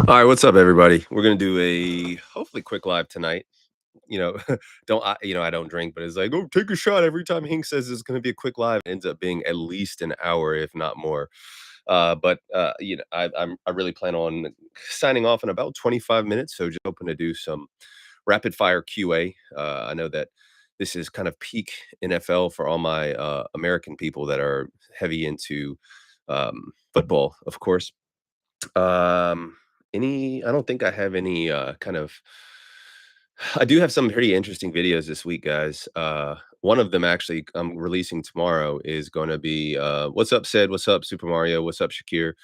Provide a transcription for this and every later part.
All right, what's up, everybody? We're gonna do a hopefully quick live tonight. You know, I don't drink, but it's like, oh, take a shot every time Hink says it's gonna be a quick live. It ends up being at least an hour, if not more. I really plan on signing off in about 25 minutes. So just hoping to do some rapid fire QA. I know that this is kind of peak NFL for all my American people that are heavy into football, of course. Um, I don't think I have any kind of I do have some pretty interesting videos this week, guys. One of them actually I'm releasing tomorrow is going to be what's up Sid, what's up Super Mario, what's up Shakir,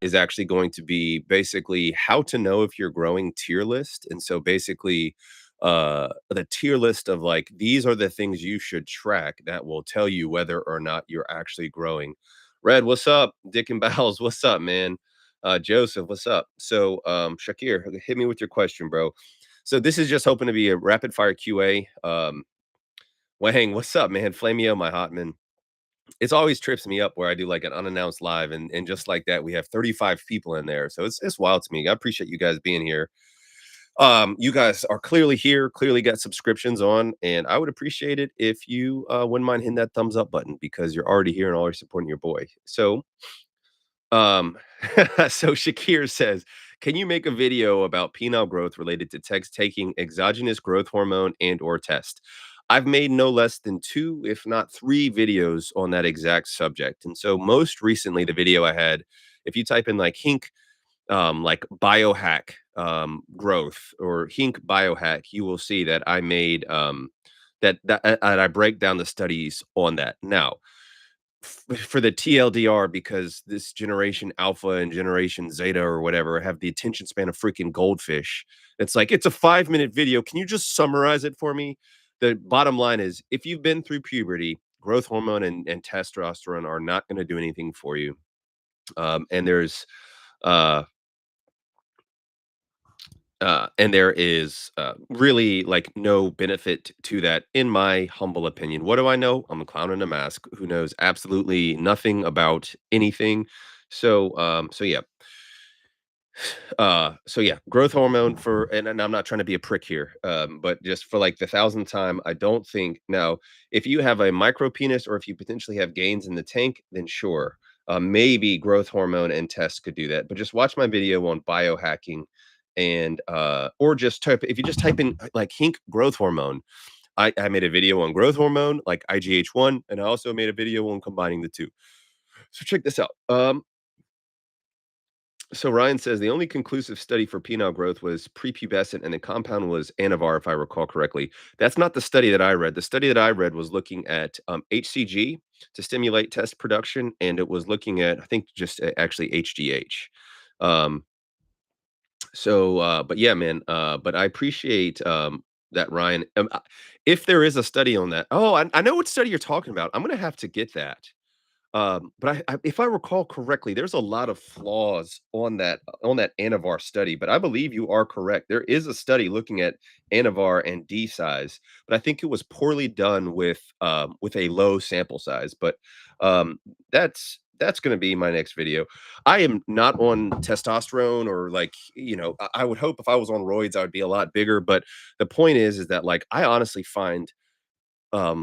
is actually going to be basically how to know if you're growing tier list. And so basically the tier list of like these are the things you should track that will tell you whether or not you're actually growing. Red, what's up? Dick and Bowles, what's up, man? Joseph, what's up? So Shakir, hit me with your question, bro. So this is just hoping to be a rapid fire QA. Wang, what's up, man? Flamio, my hotman. It's always trips me up where I do like an unannounced live, and just like that, we have 35 people in there. So it's wild to me. I appreciate you guys being here. You guys are clearly here, clearly got subscriptions on, and I would appreciate it if you wouldn't mind hitting that thumbs up button because you're already here and always supporting your boy. Um, so Shakir says, "Can you make a video about penile growth related to text taking exogenous growth hormone and or test?" I've made no less than 2, if not 3 videos on that exact subject. And so most recently, the video I had, if you type in like Hink, like biohack growth or Hink biohack, you will see that I made and I break down the studies on that. Now, for the TLDR because this generation alpha and generation zeta or whatever have the attention span of freaking goldfish. It's like it's a 5-minute video. Can you just summarize it for me? The bottom line is if you've been through puberty, growth hormone and testosterone are not going to do anything for you. And there's uh and there is really like no benefit to that, in my humble opinion. What do I know? I'm a clown in a mask who knows absolutely nothing about anything. So yeah, growth hormone for, and I'm not trying to be a prick here, but just for like the thousandth time, I don't think now if you have a micro penis or if you potentially have gains in the tank, then sure, maybe growth hormone and tests could do that. But just watch my video on biohacking, and or just type if you just type in like Hink growth hormone. I made a video on growth hormone, like IGH1, and I also made a video on combining the two. So check this out. So Ryan says the only conclusive study for penile growth was prepubescent, and the compound was Anavar, if I recall correctly. That's not the study that I read. The study that I read was looking at HCG to stimulate test production, and it was looking at I think just actually HGH. Um, but yeah, man. But I appreciate that, Ryan. If there is a study on that, oh, I know what study you're talking about. I'm gonna have to get that. But if I recall correctly, there's a lot of flaws on that Anavar study. But I believe you are correct. There is a study looking at Anavar and D size, but I think it was poorly done with a low sample size. But um, that's going to be my next video. I am not on testosterone or like I would hope if I was on roids, I would be a lot bigger. But the point is that like I honestly find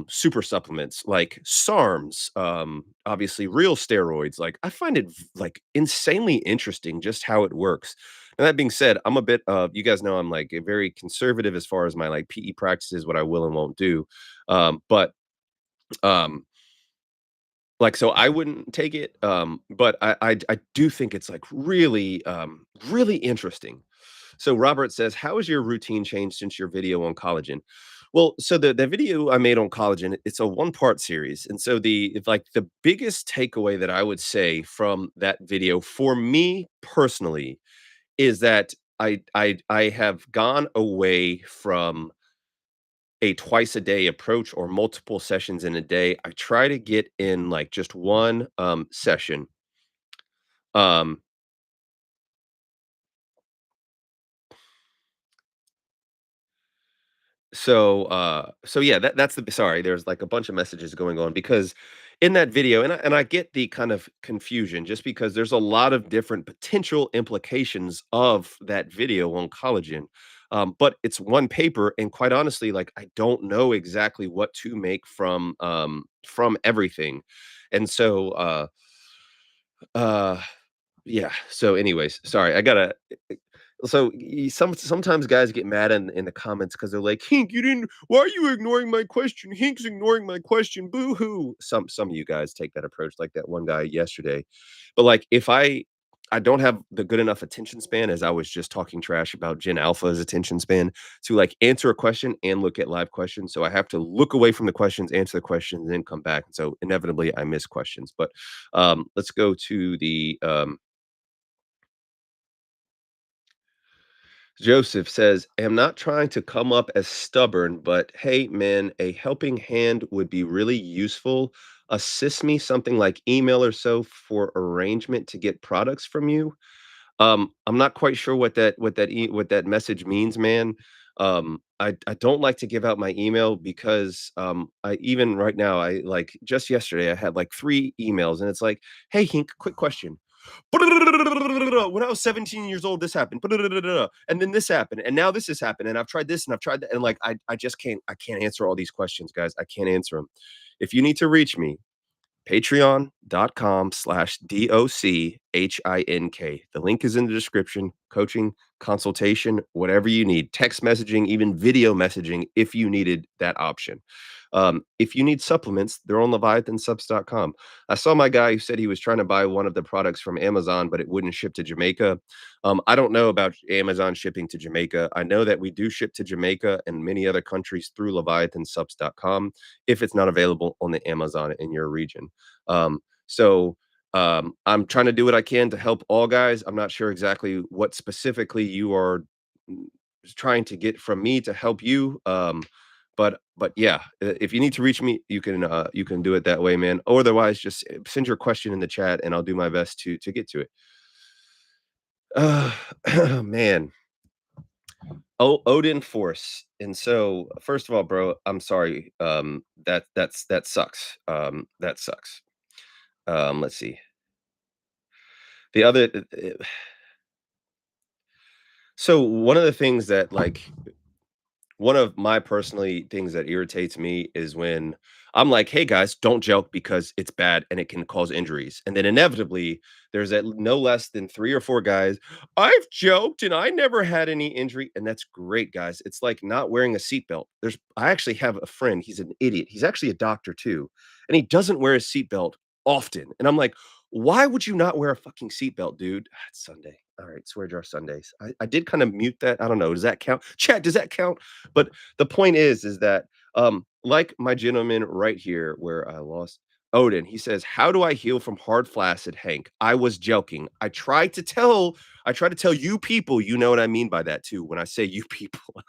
super supplements like SARMs, obviously real steroids. Like I find it like insanely interesting just how it works. And that being said, I'm a bit you guys know I'm like a very conservative as far as my like PE practices, what I will and won't do. But um like so I wouldn't take it. But I do think it's like really really interesting. So Robert says, "How has your routine changed since your video on collagen?" Well, so the video I made on collagen, it's a one-part series. And so the biggest takeaway that I would say from that video for me personally is that I have gone away from a twice a day approach or multiple sessions in a day. I try to get in like just one session. Um so yeah, that's the sorry, there's like a bunch of messages going on because in that video, and I get the kind of confusion just because there's a lot of different potential implications of that video on collagen. But it's one paper, and quite honestly, like I don't know exactly what to make from everything. And so uh yeah. So anyways, sorry, I gotta so sometimes guys get mad in the comments because they're like, "Hink, you didn't. Why are you ignoring my question? Hink's ignoring my question. Boo hoo." Some of you guys take that approach, like that one guy yesterday. But like, if I don't have the good enough attention span, as I was just talking trash about Gen Alpha's attention span to like answer a question and look at live questions. So I have to look away from the questions, answer the questions, and then come back. So inevitably, I miss questions. But let's go to the Joseph says, am not trying to come up as stubborn, but hey, man, a helping hand would be really useful. Assist me something like email or so for arrangement to get products from you. I'm not quite sure what that message means, man. I don't like to give out my email because I even right now I like just yesterday I had like 3 emails and it's like, hey Hink, quick question. When I was 17 years old, this happened. And then this happened. And now this has happened. And I've tried this and I've tried that. And like I just can't answer all these questions, guys. I can't answer them. If you need to reach me, patreon.com/DOCHINK. The link is in the description. Coaching, consultation, whatever you need. Text messaging, even video messaging if you needed that option. If you need supplements, they're on leviathansubs.com. I saw my guy who said he was trying to buy one of the products from Amazon, but it wouldn't ship to Jamaica. I don't know about Amazon shipping to Jamaica. I know that we do ship to Jamaica and many other countries through leviathansubs.com if it's not available on the Amazon in your region. So I'm trying to do what I can to help all guys. I'm not sure exactly what specifically you are mm, trying to get from me to help you. But yeah, if you need to reach me, you can do it that way, man. Or otherwise, just send your question in the chat, and I'll do my best to get to it. Uh, man, Odin Force. And so, first of all, bro, I'm sorry. That sucks. That sucks. Let's see. The other so one of the things that like one of my personally things that irritates me is when I'm like, "Hey guys, don't joke because it's bad and it can cause injuries." And then inevitably, there's at no less than 3 or 4 guys, "I've joked and I never had any injury." And that's great, guys. It's like not wearing a seatbelt. I actually have a friend, he's an idiot. He's actually a doctor too, and he doesn't wear a seatbelt often. And I'm like, "Why would you not wear a fucking seatbelt, dude?" It's Sunday. All right, swear jar Sundays. I did kind of mute that. I don't know. Does that count? Chat, does that count? But the point is that like my gentleman right here where I lost Odin, he says, "How do I heal from hard flaccid, Hank? I was joking. I try to tell you people, you know what I mean by that too when I say you people."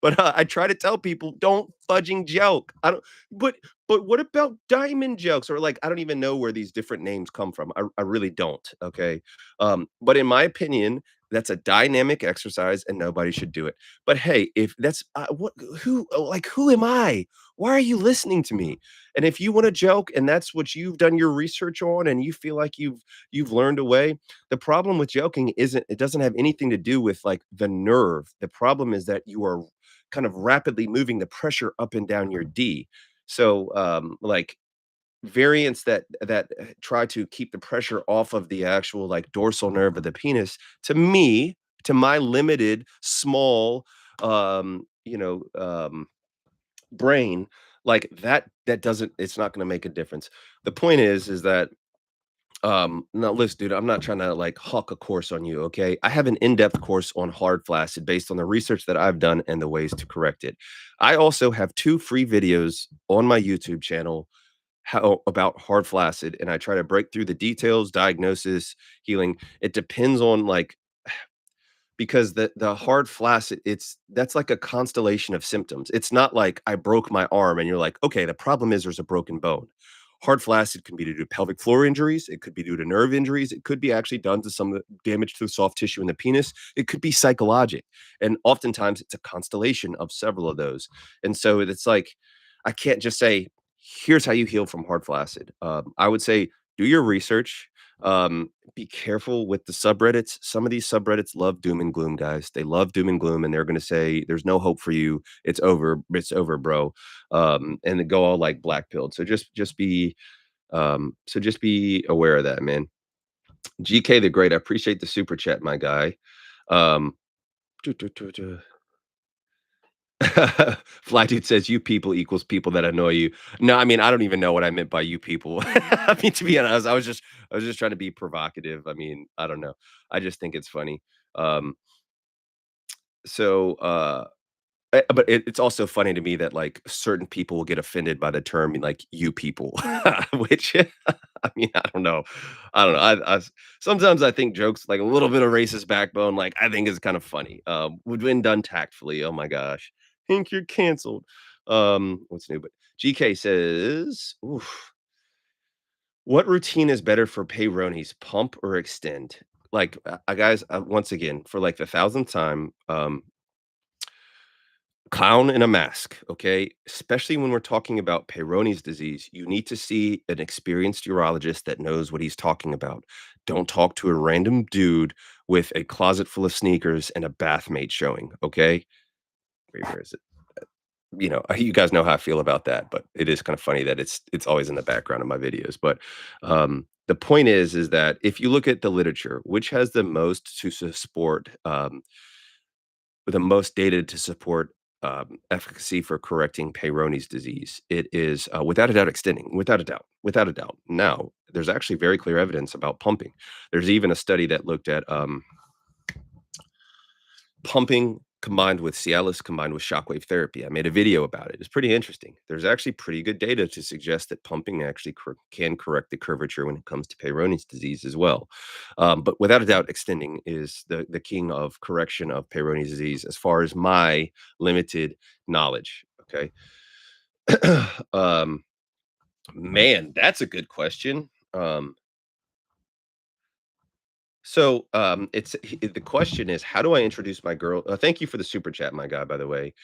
But, I try to tell people, "Don't fudging joke." I don't but but what about diamond jokes? Or, like, I don't even know where these different names come from. I really don't, okay? But in my opinion, that's a dynamic exercise, and nobody should do it. But, hey, if that's what who like, who am I? Why are you listening to me? And if you wanna joke and that's what you've done your research on and you feel like you've learned a way, the problem with joking isn't it doesn't have anything to do with, like, the nerve. The problem is that you are kind of rapidly moving the pressure up and down your D. So, like variants that try to keep the pressure off of the actual like dorsal nerve of the penis, to me, to my limited, small, brain, like that doesn't. It's not going to make a difference. The point is that no, listen, dude, I'm not trying to like hawk a course on you, okay? I have an in-depth course on hard flaccid based on the research that I've done and the ways to correct it. I also have 2 free videos on my YouTube channel how about hard flaccid, and I try to break through the details, diagnosis, healing. It depends on like because the hard flaccid, that's like a constellation of symptoms. It's not like I broke my arm and you're like, okay, the problem is there's a broken bone. Hard flaccid can be due to pelvic floor injuries. It could be due to nerve injuries. It could be actually done to some of the damage to the soft tissue in the penis. It could be psychologic. And oftentimes it's a constellation of several of those. And so it's like, I can't just say, Here's how you heal from hard flaccid. I would say do your research. Be careful with the subreddits. Some of these subreddits love doom and gloom, guys. They love doom and gloom, and they're going to say, "There's no hope for you. It's over. It's over, bro." And they go all like black pilled. So just be aware of that, man. GK the Great. I appreciate the super chat, my guy. Um, Fly Dude says, "You people equals people that annoy you." No, I mean, I don't even know what I meant by "you people." I mean, to be honest, I was just trying to be provocative. I mean, I don't know. I just think it's funny. Um, so, but it's also funny to me that, like, certain people will get offended by the term, like, "you people," which I mean, I don't know. I don't know. Sometimes I think jokes, like, a little bit of racist backbone, like, I think is kind of funny, when done tactfully, oh my gosh. Think you're canceled. What's new? But GK says, "Oof, what routine is better for peyronie's, pump or extend?" Like, guys, once again, for, like, the thousandth time, clown in a mask, okay? Especially when we're talking about Peyronie's disease, you need to see an experienced urologist that knows what he's talking about. Don't talk to a random dude with a closet full of sneakers and a bathmate showing, okay? Wait, where is it? You guys know how I feel about that, but it is kind of funny that it's always in the background of my videos. But the point is that if you look at the literature, which has the most to support with the most data to support efficacy for correcting Peyronie's disease. It is without a doubt extending, without a doubt, without a doubt. Now, there's actually very clear evidence about pumping. There's even a study that looked at pumping combined with Cialis combined with shockwave therapy. I made a video about it. It's pretty interesting. There's actually pretty good data to suggest that pumping actually can correct the curvature when it comes to Peyronie's disease as well. But without a doubt, extending is the king of correction of Peyronie's disease as far as my limited knowledge. Okay. um, man, that's a good question. The question is, how do I introduce my girl? Thank you for the super chat, my guy. By the way,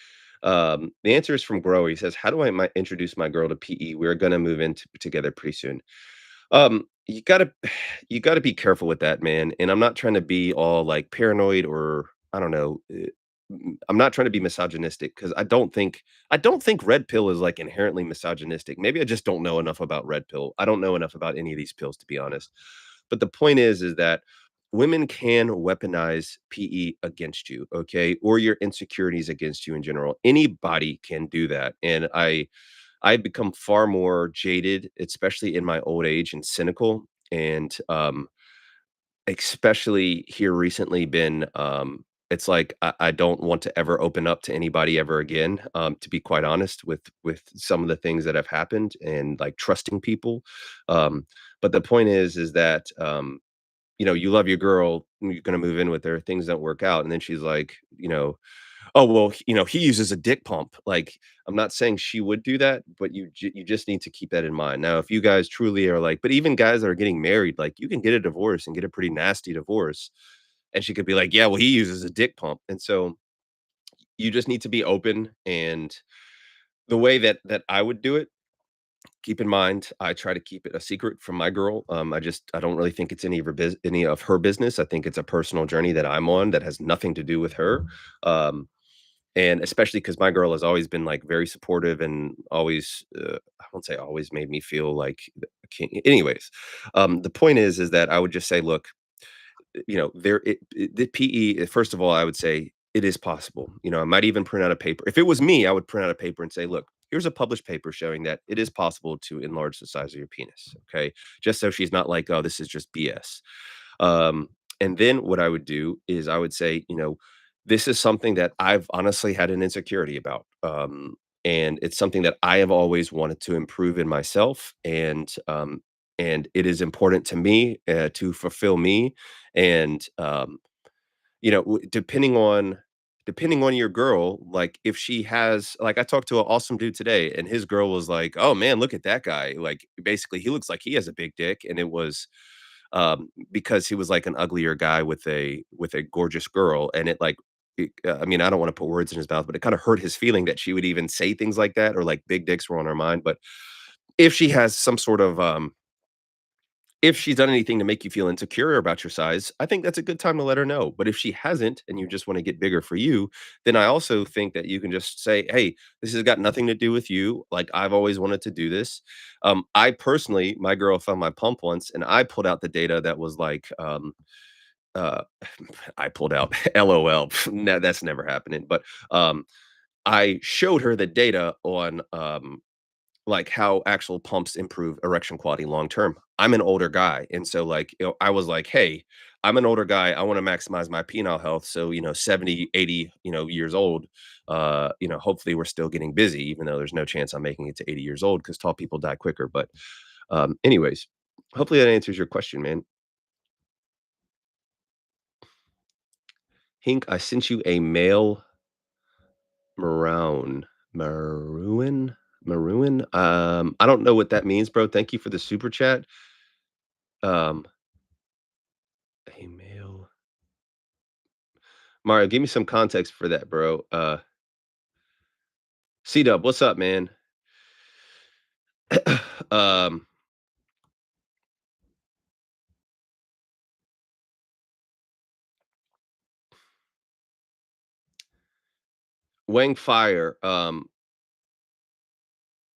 the answer is from Grower. He says, "How do introduce my girl to PE? We're gonna move in together pretty soon." You gotta you gotta be careful with that, man. And I'm not trying to be all like paranoid or I don't know. I'm not trying to be misogynistic because I don't think red pill is like inherently misogynistic. Maybe I just don't know enough about red pill. I don't know enough about any of these pills to be honest. But the point is that women can weaponize PE against you, okay, or your insecurities against you in general. Anybody can do that, and I become far more jaded, especially in my old age and cynical, and, especially here recently been, it's like I don't want to ever open up to anybody ever again, to be quite honest with some of the things that have happened and, like, trusting people, but the point is that, you love your girl, you're gonna move in with her, things don't work out, and then she's like, "Oh, well, he uses a dick pump." Like, I'm not saying she would do that, but you just need to keep that in mind. Now, if you guys truly are like but even guys that are getting married, like, you can get a divorce and get a pretty nasty divorce, and she could be like, "Yeah, well, he uses a dick pump." And so, you just need to be open, and the way that I would do it, keep in mind, I try to keep it a secret from my girl. I don't really think it's any of her business. I think it's a personal journey that I'm on that has nothing to do with her. Um, and especially because my girl has always been like very supportive and always I won't say always made me feel like a king. Anyways, the point is that I would just say, look, the PE. First of all, I would say it is possible. I might even print out a paper. If it was me, I would print out a paper and say, look, here's a published paper showing that it is possible to enlarge the size of your penis. Okay, just so she's not like, oh, this is just BS. Um, and then what I would do is I would say, this is something that I've honestly had an insecurity about. And it's something that I have always wanted to improve in myself. And it is important to me to fulfill me. And depending on your girl, like if she has, like I talked to an awesome dude today, and his girl was like, "Oh man, look at that guy! Like basically, he looks like he has a big dick," and it was because he was like an uglier guy with a gorgeous girl, and I mean, I don't want to put words in his mouth, but it kind of hurt his feeling that she would even say things like that, or like big dicks were on her mind. But if she has some sort of, if she's done anything to make you feel insecure about your size, I think that's a good time to let her know. But if she hasn't and you just want to get bigger for you, then I also think that you can just say, "Hey, this has got nothing to do with you. Like I've always wanted to do this." I personally, my girl found my pump once, and I pulled out the data that was like, uh, I pulled out LOL. No, that's never happening. But I showed her the data on like how actual pumps improve erection quality long term. I'm an older guy, and so like I was like, "Hey, I'm an older guy. I want to maximize my penile health. So 70, 80, years old. Hopefully we're still getting busy, even though there's no chance I'm making it to 80 years old because tall people die quicker. But anyways, hopefully that answers your question, man. Hink, I sent you a mail maroon, maroon, maroon. I don't know what that means, bro. Thank you for the super chat. Um, a mail Mario, give me some context for that, bro. C-Dub, what's up, man? um, Wang Fire,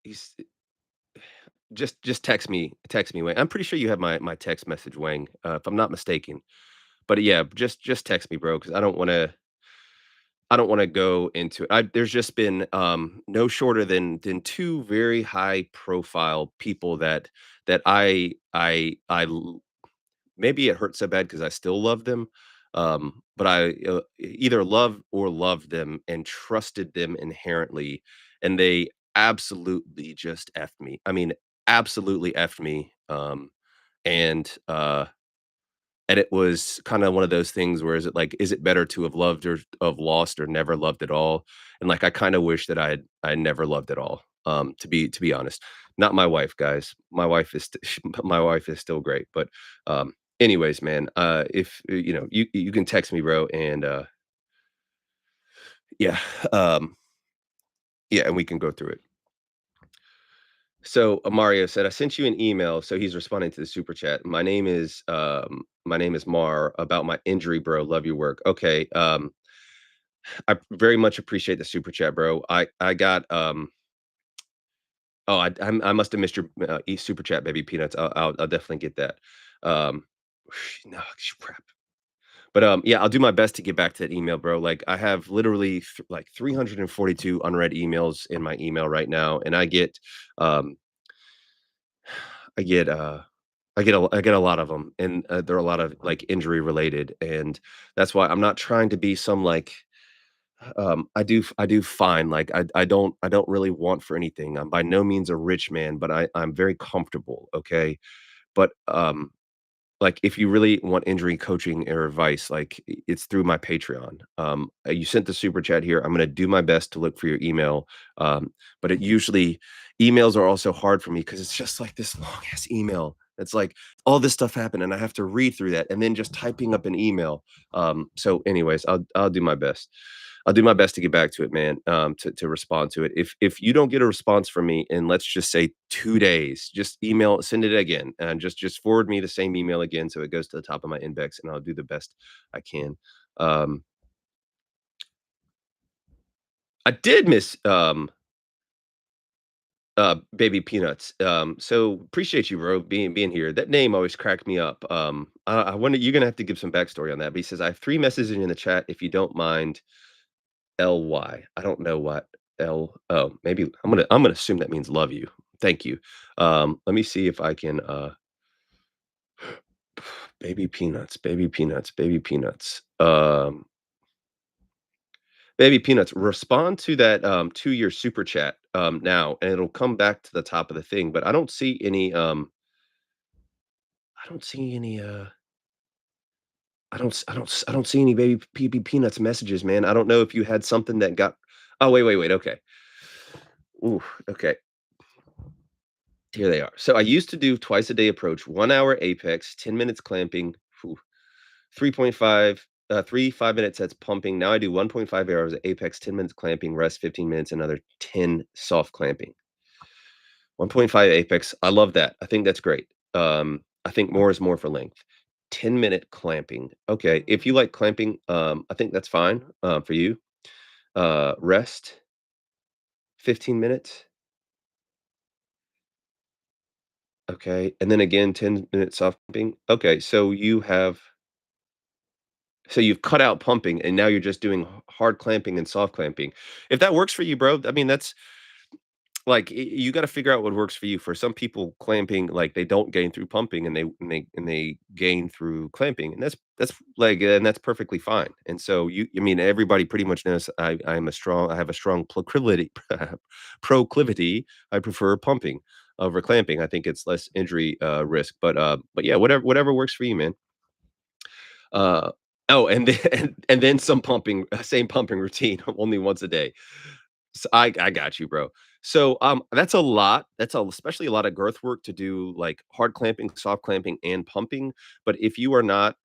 he's just text me, Wang. I'm pretty sure you have my text message, Wang, if I'm not mistaken. But yeah, just text me, bro, because I don't wanna go into it. There's just been, no shorter than 2 very high profile people that maybe it hurts so bad because I still love them, but I, either love or loved them and trusted them inherently, and they absolutely just effed me. I mean, absolutely effed me, and, uh and it was kinda one of those things where is it better to have loved or have lost or never loved at all? And, like, I kinda wish that I never loved at all, to be honest. Not my wife, guys. My wife is my wife is still great, but, anyways, man, if, you can text me, bro, and, yeah, um, yeah, and we can go through it. So, Mario said, "I sent you an email," so he's responding to the super chat. My name is Mar, about my injury, bro. Love your work." Okay, I very much appreciate the super chat, bro. I got, oh, I must have missed your, super chat, baby peanuts. I'll definitely get that. Um, no, crap. But, yeah, I'll do my best to get back to that email, bro. Like, I have literally like 342 unread emails in my email right now, and um I get, I get a lot of them, and, there are a lot of, like, injury related, and that's why I'm not trying to be some, like, I do fine, like, I don't really want for anything. I'm by no means a rich man, but I'm very comfortable, okay? But, like, if you really want injury coaching or advice, like, it's through my Patreon. You sent the super chat here. I'm gonna do my best to look for your email, but it usually emails are also hard for me because it's just, like, this long ass email. It's like, all this stuff happened, and I have to read through that, and then just typing up an email. So anyways, I'll do my best. I'll do my best to get back to it, man, to respond to it. If you don't get a response from me in, let's just say, 2 days, just send it again, and just forward me the same email again so it goes to the top of my inbox, and I'll do the best I can. Um, I did miss, Baby Peanuts. So appreciate you, bro, being here. That name always cracked me up. I wonder, you're gonna have to give some backstory on that, but he says, "I have 3 messages in the chat if you don't mind. LY." I don't know what maybe I'm gonna assume that means love you. Thank you. Let me see if I can, baby peanuts, baby peanuts, baby peanuts. Baby peanuts, respond to that, to your super chat, now, and it'll come back to the top of the thing, but I don't see any, I don't see any baby peanuts messages, man. I don't know if you had something that got. Oh, wait, wait, wait, okay. Ooh, okay. Here they are. So I used to do twice a day approach, 1 hour apex, 10 minutes clamping, whew, 3.5, 3 5 minute sets pumping. Now I do 1.5 hours of apex, 10 minutes clamping, rest 15 minutes, another 10 soft clamping. 1.5 apex. I love that. I think that's great. I think more is more for length. 10-minute clamping. Okay, if you like clamping, I think that's fine, for you. Rest, 15 minutes. Okay, and then again, 10 minutes soft pumping. Okay, so you've cut out pumping and now you're just doing hard clamping and soft clamping. If that works for you, bro, I mean, that's like you got to figure out what works for you. For some people, clamping like they don't gain through pumping and they gain through clamping, and that's like and that's perfectly fine. And so I mean, everybody pretty much knows I have a strong proclivity. I prefer pumping over clamping. I think it's less injury risk, but yeah, whatever works for you, man. Uh, oh, and then and then some pumping, same pumping routine only once a day. So I got you, bro. So, that's a lot. Especially a lot of girth work to do, like, hard clamping, soft clamping, and pumping. But if you are not,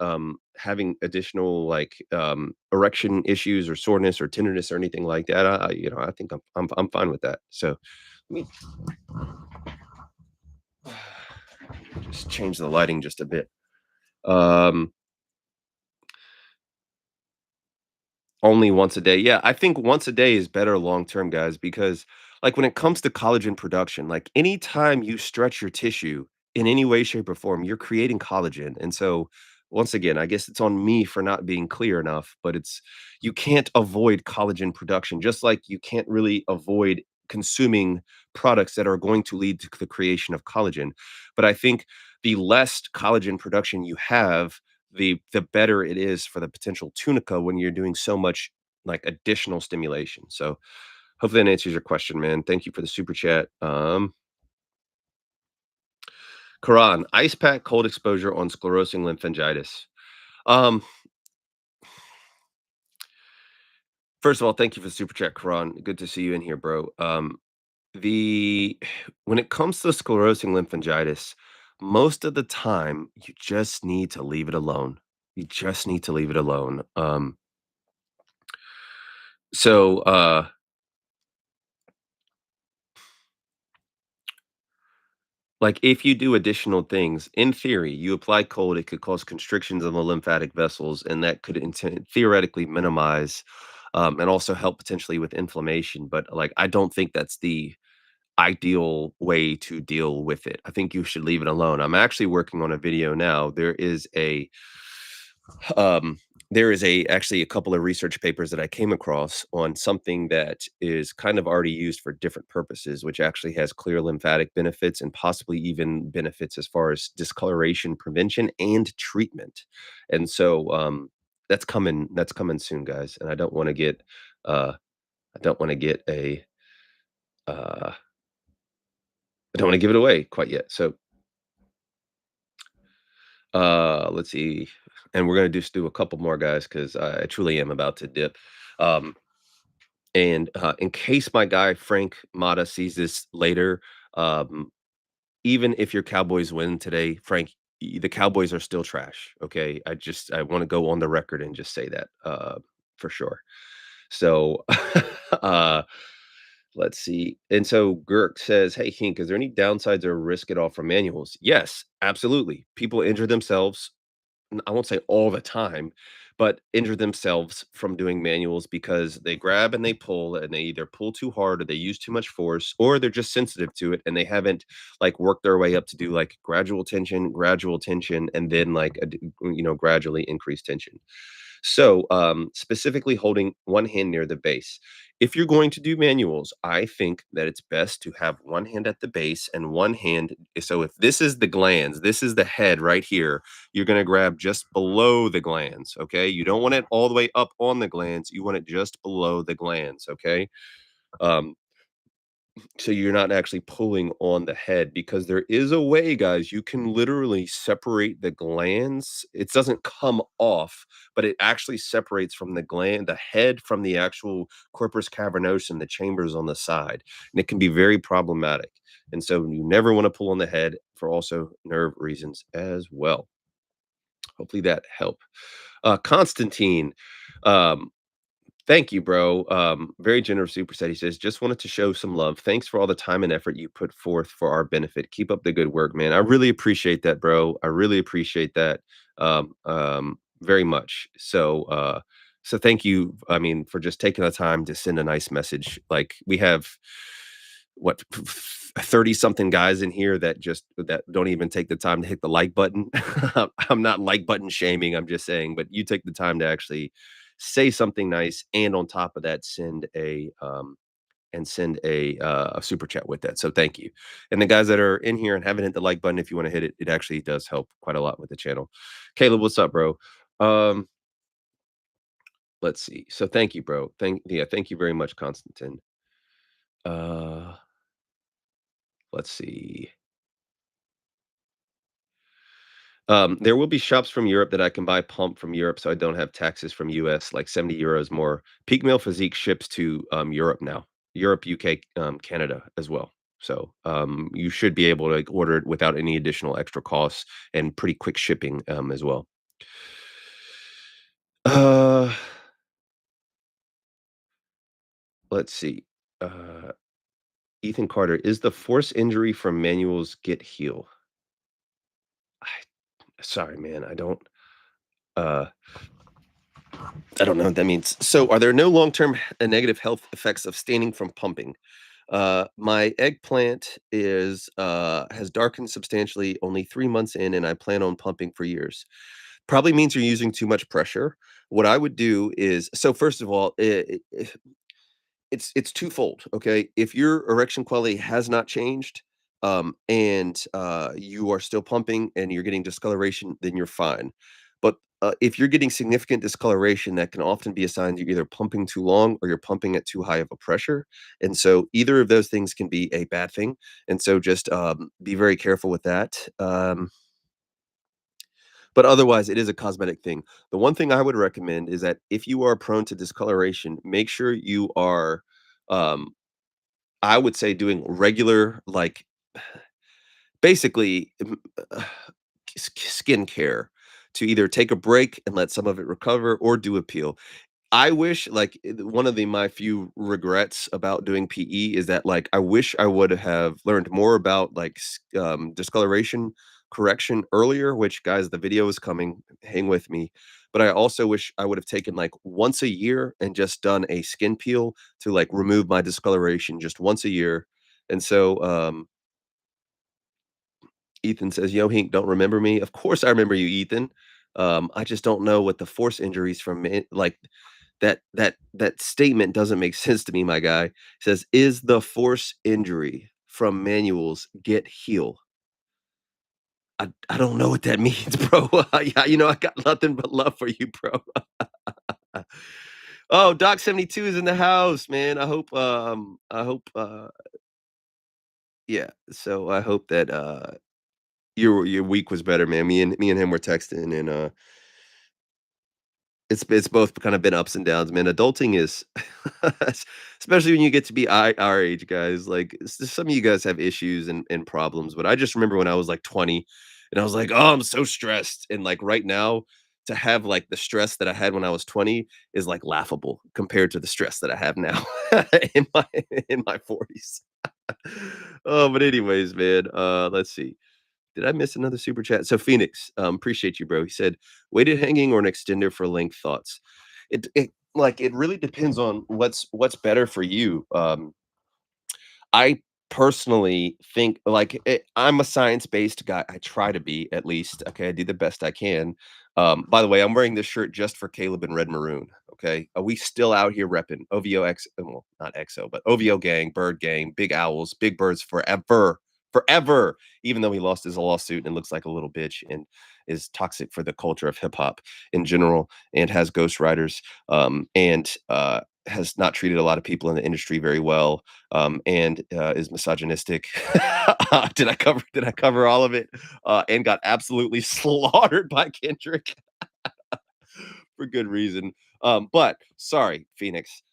having additional, like, erection issues or soreness or tenderness or anything like that, I think I'm fine with that. So, let me just change the lighting just a bit. Um Only once a day. Yeah, I think once a day is better long term, guys, because like when it comes to collagen production, like anytime you stretch your tissue in any way, shape, or form, you're creating collagen. And so, once again, I guess it's on me for not being clear enough, but you can't avoid collagen production, just like you can't really avoid consuming products that are going to lead to the creation of collagen. But I think the less collagen production you have, the better it is for the potential tunica when you're doing so much, like, additional stimulation. So, hopefully that answers your question, man. Thank you for the super chat. Quran, ice pack cold exposure on sclerosing lymphangitis. Um, First of all, thank you for the super chat, Quran. Good to see you in here, bro. The when it comes to sclerosing lymphangitis, most of the time, you just need to leave it alone. You just need to leave it alone. So, like, if you do additional things, in theory, you apply cold, it could cause constrictions of the lymphatic vessels, and that could theoretically minimize, and also help potentially with inflammation. But, like, I don't think that's the ideal way to deal with it. I think you should leave it alone. I'm actually working on a video now. Um, there is actually a couple of research papers that I came across on something that is kind of already used for different purposes, which actually has clear lymphatic benefits and possibly even benefits as far as discoloration prevention and treatment. And so that's coming soon, guys. And uh I don't want to get a uh I don't want to give it away quite yet. So let's see. And we're gonna just do a couple more guys because I truly am about to dip. Um And, in case my guy Frank Mata sees this later, um, even if your Cowboys win today, Frank, the Cowboys are still trash. Okay, I want to go on the record and just say that for sure. So, uh, let's see. And so Girk says, "Hey Hink, is there any downsides or risk at all from manuals?" Yes, absolutely. People injure themselves. I won't say all the time, but injure themselves from doing manuals because they grab and they pull and they either pull too hard or they use too much force or they're just sensitive to it and they haven't like worked their way up to do like gradual tension, and then like gradually increase tension. So, specifically holding one hand near the base. If you're going to do manuals, I think that it's best to have one hand at the base and one hand. So, if this is the glands, this is the head right here, you're going to grab just below the glands. Okay. You don't want it all the way up on the glands. You want it just below the glands. Okay. Um, so you're not actually pulling on the head because there is a way, guys, you can literally separate the glands. It doesn't come off, but it actually separates from the head from the actual corpus cavernosum, the chambers on the side. And it can be very problematic. And so you never want to pull on the head for also nerve reasons as well. Hopefully that helped. Constantine, um, Thank you, bro. Very generous superset. He says, just wanted to show some love. Thanks for all the time and effort you put forth for our benefit. Keep up the good work, man. I really appreciate that, bro. I really appreciate that very much. So thank you. I mean, for just taking the time to send a nice message. Like we have what 30 something guys in here that just that don't even take the time to hit the like button. I'm not like button shaming. I'm just saying, but you take the time to actually say something nice, and on top of that, send a super chat with that. So thank you. And the guys that are in here and haven't hit the like button, if you want to hit it, it actually does help quite a lot with the channel. Caleb, what's up, bro? Um, let's see. So thank you, bro. Thank you very much, Constantine. Uh, let's see. There will be shops from Europe that I can buy pump from Europe, so I don't have taxes from US, like 70 euros more. Peak Male Physique ships to Europe now, Europe, UK, Canada as well. So you should be able to like, order it without any additional extra costs and pretty quick shipping as well. Uh, let's see. Uh, Ethan Carter, is the force injury from manuals get heal? I, sorry, man, Uh, I don't know what that means. So, are there no long-term negative health effects of staining from pumping? My eggplant is has darkened substantially only 3 months in, and I plan on pumping for years. Probably means you're using too much pressure. What I would do is so first of all, it's twofold, okay? If your erection quality has not changed, and, you are still pumping and you're getting discoloration, then you're fine. But, if you're getting significant discoloration, that can often be a sign you're either pumping too long or you're pumping at too high of a pressure, and so either of those things can be a bad thing, and so just, be very careful with that. But otherwise, it is a cosmetic thing. The one thing I would recommend is that if you are prone to discoloration, make sure you are, um I would say doing regular, like, basically, skincare to either take a break and let some of it recover or do a peel. I wish, like, one of my few regrets about doing PE is that, like, I wish I would have learned more about, like, discoloration correction earlier, which, guys, the video is coming, hang with me. But I also wish I would have taken, like, once a year and just done a skin peel to, like, remove my discoloration just once a year. And so, Ethan says, "Yo, Hink, don't remember me?" Of course I remember you, Ethan. I just don't know what the force injuries from it like, that statement doesn't make sense to me, my guy. Says, "Is the force injury from manuals get heal?" I don't know what that means, bro. Yeah, I got nothing but love for you, bro. Oh, Doc 72 is in the house, man. I hope, yeah, so I hope that, your week was better, man. Me and him were texting, and, it's both kind of been ups and downs, man. Adulting is especially when you get to be our age, guys, like, some of you guys have issues and problems, but I just remember when I was, like, 20, and I was like, "Oh, I'm so stressed," and, like, right now, to have, like, the stress that I had when I was 20 is, like, laughable compared to the stress that I have now in my 40s. Oh, but anyways, man, let's see. Did I miss another super chat? So Phoenix, appreciate you, bro. He said, weighted hanging or an extender for length thoughts. It really depends on what's better for you. I personally think I'm a science-based guy. I try to be at least. Okay, I do the best I can. By the way, I'm wearing this shirt just for Caleb in red maroon. Okay, are we still out here repping OVO X? Well, not XO, but OVO gang, Bird gang, Big Owls, Big Birds forever, forever. Even though he lost his lawsuit and looks like a little bitch and is toxic for the culture of hip hop in general, and has ghostwriters, and has not treated a lot of people in the industry very well, and is misogynistic. Did I cover all of it? And got absolutely slaughtered by Kendrick for good reason. But sorry, Phoenix.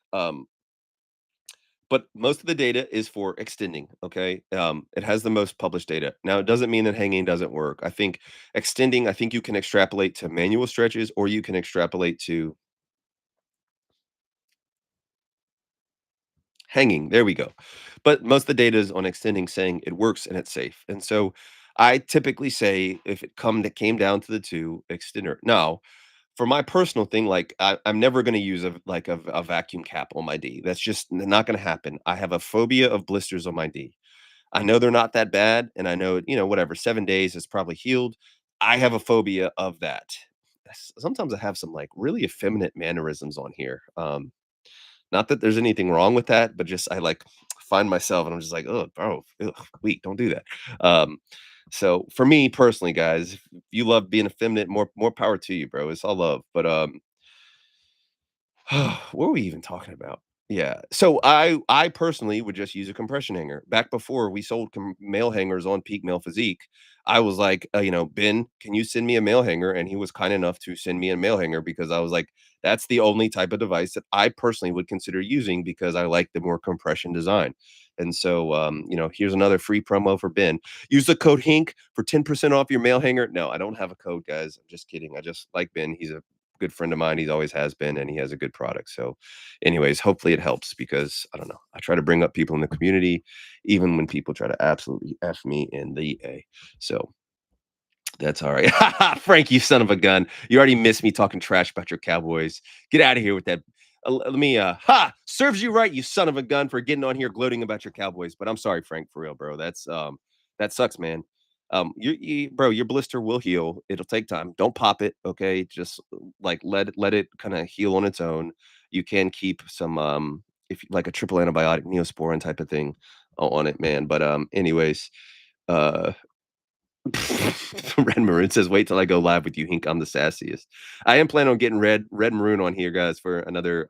But most of the data is for extending. Okay, it has the most published data. Now, it doesn't mean that hanging doesn't work. I think extending. I think you can extrapolate to manual stretches, or you can extrapolate to Hanging, there we go. But most of the data is on extending saying it works and it's safe. And so I typically say if it came down to the two, extender. Now, for my personal thing, like I'm never going to use a vacuum cap on my D. That's just not going to happen. I have a phobia of blisters on my D. I know they're not that bad, and I know whatever 7 days is probably healed. I have a phobia of that. Sometimes I have some like really effeminate mannerisms on here. Not that there's anything wrong with that, but just I like find myself and I'm just like, oh, bro, ugh, wait, don't do that. Um, so for me personally, guys, if you love being effeminate, more power to you, bro. It's all love. But what were we even talking about? Yeah. So I personally would just use a compression hanger. Back before we sold male hangers on Peak Male Physique, I was like, Ben, can you send me a male hanger? And he was kind enough to send me a male hanger because I was like, that's the only type of device that I personally would consider using because I like the more compression design. And so, here's another free promo for Ben. Use the code HINK for 10% off your mail hanger. No, I don't have a code, guys. I'm just kidding. I just like Ben. He's a good friend of mine. He's always has been, and he has a good product. So, anyways, hopefully it helps because I don't know. I try to bring up people in the community, even when people try to absolutely f me in the a. So that's all right. Frank, you son of a gun. You already missed me talking trash about your Cowboys. Get out of here with that. Let me serves you right, you son of a gun, for getting on here gloating about your Cowboys. But I'm sorry, Frank, for real, bro. That sucks, man. Bro, your blister will heal. It'll take time. Don't pop it, okay? Just like let it kind of heal on its own. You can keep some if like a triple antibiotic neosporin type of thing on it, man. But anyways, uh Red Maroon says, "Wait till I go live with you, Hink. I'm the sassiest." I am planning on getting Red Maroon on here, guys, for another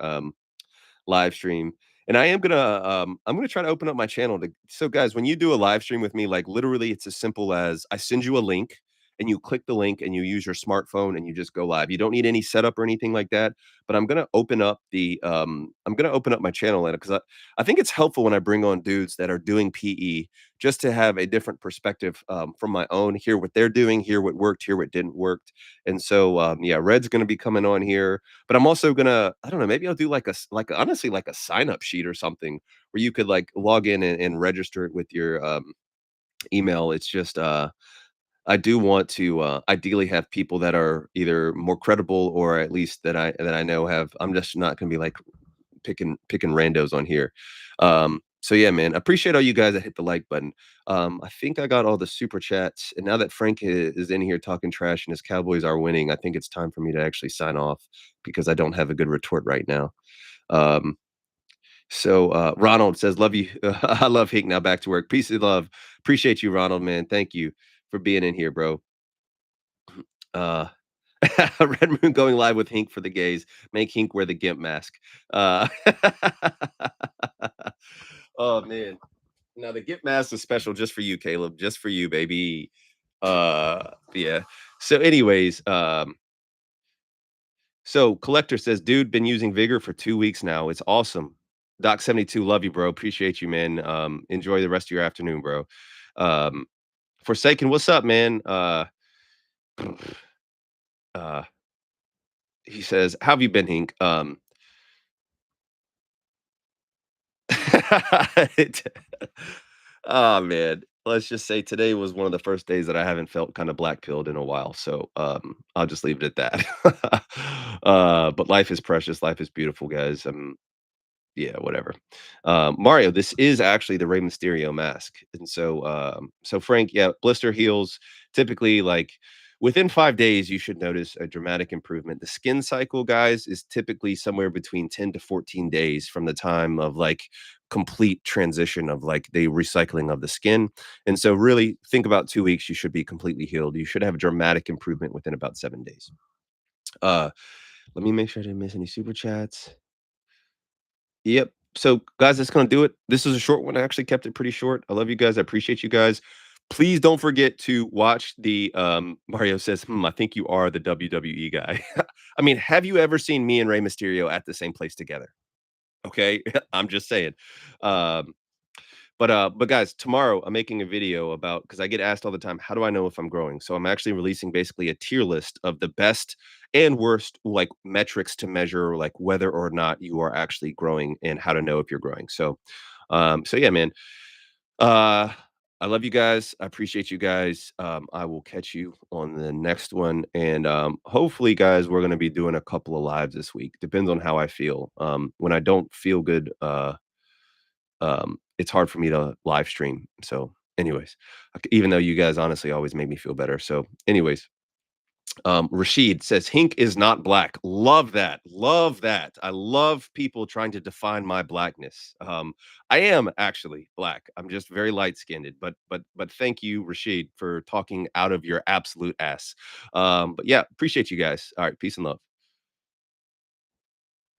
live stream. And I'm gonna try to open up my channel to so guys, when you do a live stream with me, like literally it's as simple as I send you a link and you click the link and you use your smartphone and you just go live. You don't need any setup or anything like that. But I'm gonna open up my channel in it because I think it's helpful when I bring on dudes that are doing PE just to have a different perspective from my own, hear what they're doing, hear what worked, hear what didn't work. And so yeah, Red's gonna be coming on here, but I'm also gonna, I don't know, maybe I'll do like honestly like a sign up sheet or something where you could like log in and register it with your email. It's just I do want to ideally have people that are either more credible or at least that I know have. I'm just not gonna be like picking randos on here. So yeah, man, appreciate all you guys that hit the like button. I think I got all the super chats, and now that Frank is in here talking trash and his Cowboys are winning, I think it's time for me to actually sign off because I don't have a good retort right now. Um, Ronald says, "Love you. I love Hink. Now back to work. Peace and love. Appreciate you, Ronald. Man, thank you for being in here, bro." Uh, Red Moon going live with Hink for the gays. Make Hink wear the gimp mask. Uh, oh man. Now the gimp mask is special just for you, Caleb. Just for you, baby. Yeah. So, anyways, so Collector says, dude, been using Vigor for 2 weeks now. It's awesome. Doc 72, love you, bro. Appreciate you, man. Enjoy the rest of your afternoon, bro. Um, Forsaken, what's up, man? Uh, he says, how have you been, Hink? It oh, man. Let's just say today was one of the first days that I haven't felt kinda black pilled in a while, so, I'll just leave it at that. But life is precious, life is beautiful, guys, yeah, whatever. Mario, this is actually the Rey Mysterio mask. And so so Frank, yeah, blister heals typically like within 5 days you should notice a dramatic improvement. The skin cycle, guys, is typically somewhere between 10 to 14 days from the time of like complete transition of like the recycling of the skin. And so really think about 2 weeks you should be completely healed. You should have a dramatic improvement within about 7 days. Uh Let me make sure I didn't miss any super chats. Yep. So, guys, that's gonna do it. This is a short one. I actually kept it pretty short. I love you guys. I appreciate you guys. Please don't forget to watch the Mario says, I think you are the WWE guy. I mean, have you ever seen me and Rey Mysterio at the same place together? Okay. I'm just saying. Um, But guys, tomorrow I'm making a video about because I get asked all the time, how do I know if I'm growing? So I'm actually releasing basically a tier list of the best and worst like metrics to measure like whether or not you are actually growing and how to know if you're growing. So yeah, man. Uh I love you guys. I appreciate you guys. I will catch you on the next one. And hopefully, guys, we're gonna be doing a couple of lives this week. Depends on how I feel. When I don't feel good, it's hard for me to live stream. So, anyways, even though you guys honestly always make me feel better. So, anyways, Rashid says Hink is not black. Love that. Love that. I love people trying to define my blackness. I am actually black. I'm just very light skinned. But thank you, Rashid, for talking out of your absolute ass. But yeah, appreciate you guys. All right, peace and love.